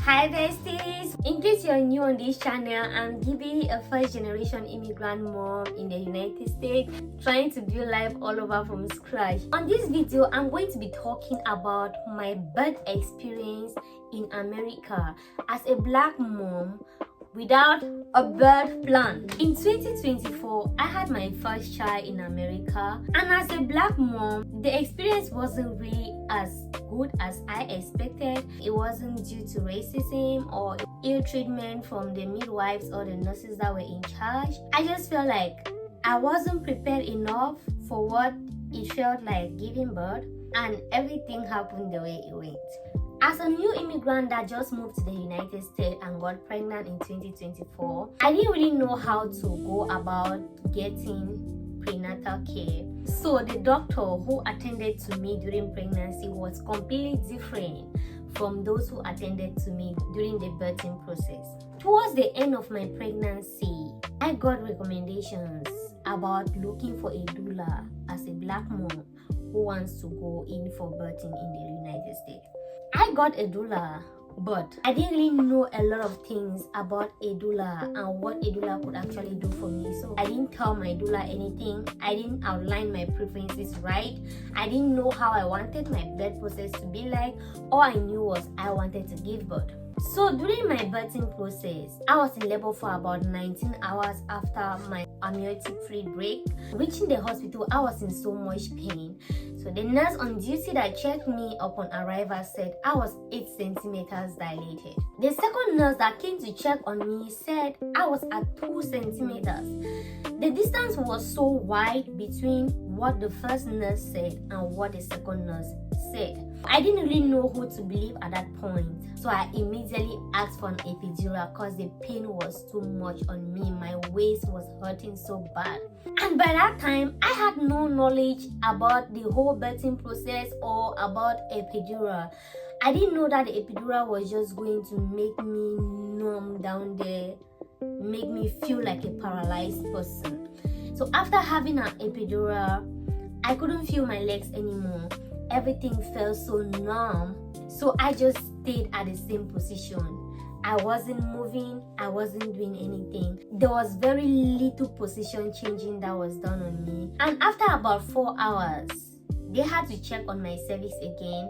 Hi besties! In case you're new on this channel, I'm Gibi, a first generation immigrant mom in the United States trying to build life all over from scratch. On this video, I'm going to be talking about my birth experience in America as a black mom without a birth plan. In 2024, I had my first child in America, and as a black mom, the experience wasn't really as good as I expected. It wasn't due to racism or ill treatment from the midwives or the nurses that were in charge. I just felt like I wasn't prepared enough for what it felt like giving birth, and everything happened the way it went. As a new immigrant that just moved to the United States and got pregnant in 2024, I didn't really know how to go about getting prenatal care. So the doctor who attended to me during pregnancy was completely different from those who attended to me during the birthing process. Towards the end of my pregnancy, I got recommendations about looking for a doula as a black mom who wants to go in for birthing in the United States. I got a doula, but I didn't really know a lot of things about a doula and what a doula could actually do for me. So I didn't tell my doula anything. I didn't outline my preferences right. I didn't know how I wanted my birth process to be like. All I knew was I wanted to give birth. So during my birthing process, I was in labor for about 19 hours after my amniotic-free break. Reaching the hospital, I was in so much pain. So the nurse on duty that checked me upon arrival said I was 8 centimeters dilated. The second nurse that came to check on me said I was at 2 centimeters. The distance was so wide between what the first nurse said and what the second nurse said. I didn't really know who to believe at that point, so I immediately asked for an epidural because the pain was too much on me. My waist was hurting so bad. And by that time, I had no knowledge about the whole birthing process or about epidural. I didn't know that the epidural was just going to make me numb down there, make me feel like a paralyzed person. So after having an epidural, I couldn't feel my legs anymore. Everything felt so numb, so I just stayed at the same position. I wasn't moving, I wasn't doing anything. There was very little position changing that was done on me. And after about 4 hours, they had to check on my cervix again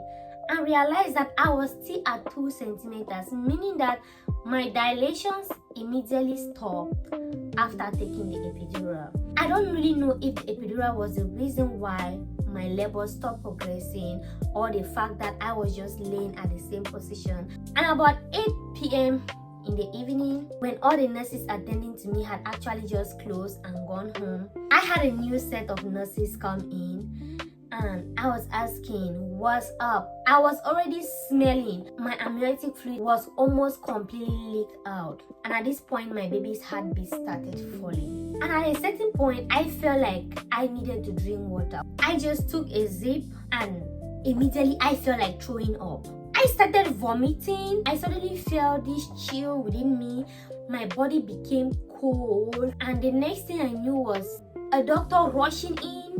and realized that I was still at 2 centimeters, meaning that my dilations immediately stopped after taking the epidural. I don't really know if the epidural was the reason why my labor stopped progressing or the fact that I was just laying at the same position. And about 8 p.m. in the evening, when all the nurses attending to me had actually just closed and gone home, I had a new set of nurses come in and I was asking, what's up? I was already smelling. My amniotic fluid was almost completely leaked out. And at this point, my baby's heartbeat started falling. And at a certain point, I felt like I needed to drink water. I just took a sip and immediately I felt like throwing up. I started vomiting. I suddenly felt this chill within me. My body became cold. And the next thing I knew was a doctor rushing in.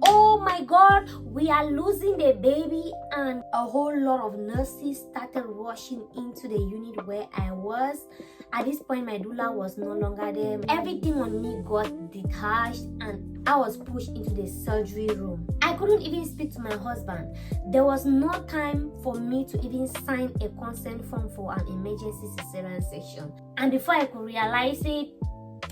Oh my God, we are losing the baby. And a whole lot of nurses started rushing into the unit where I was. At this point, my doula was no longer there. Everything on me got detached and I was pushed into the surgery room. I couldn't even speak to my husband. There was no time for me to even sign a consent form for an emergency cesarean section. And before I could realize it,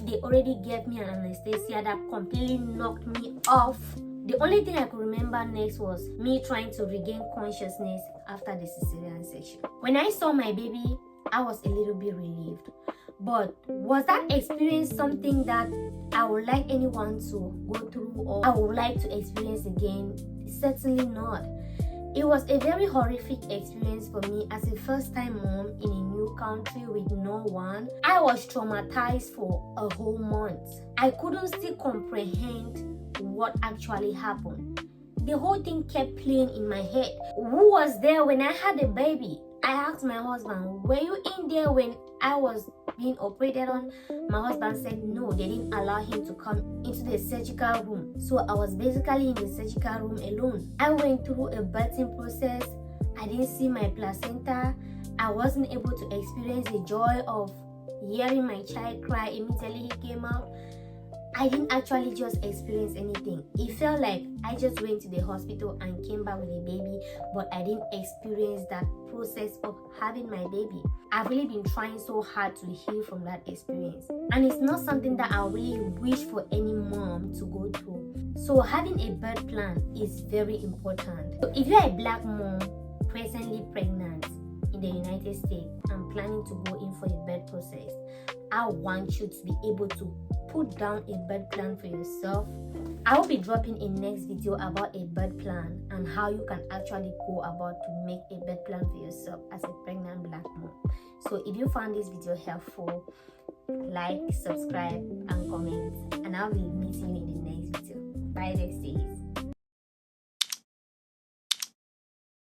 they already gave me an anesthesia that completely knocked me off. The only thing I could remember next was me trying to regain consciousness after the cesarean section. When I saw my baby, I was a little bit relieved. But was that experience something that I would like anyone to go through or I would like to experience again? Certainly not. It was a very horrific experience for me as a first-time mom in a new country with no one. I was traumatized for a whole month. I couldn't still comprehend what actually happened. The whole thing kept playing in my head. Who was there when I had a baby? I asked my husband, were you in there when I was being operated on? My husband said no, they didn't allow him to come into the surgical room. So I was basically in the surgical room alone. I went through a birthing process. I didn't see my placenta. I wasn't able to experience the joy of hearing my child cry immediately he came out. I didn't actually just experience anything. It felt like I just went to the hospital and came back with a baby, but I didn't experience that process of having my baby. I've really been trying so hard to heal from that experience, and it's not something that I really wish for any mom to go through. So having a birth plan is very important. So if you're a black mom presently pregnant in the United States and planning to go in for a birth process, I want you to be able to put down a birth plan for yourself. I will be dropping a next video about a birth plan and how you can actually go about to make a birth plan for yourself as a pregnant black mom. So if you found this video helpful, like, subscribe and comment, and I'll be meeting you in the next video. Bye, Besties.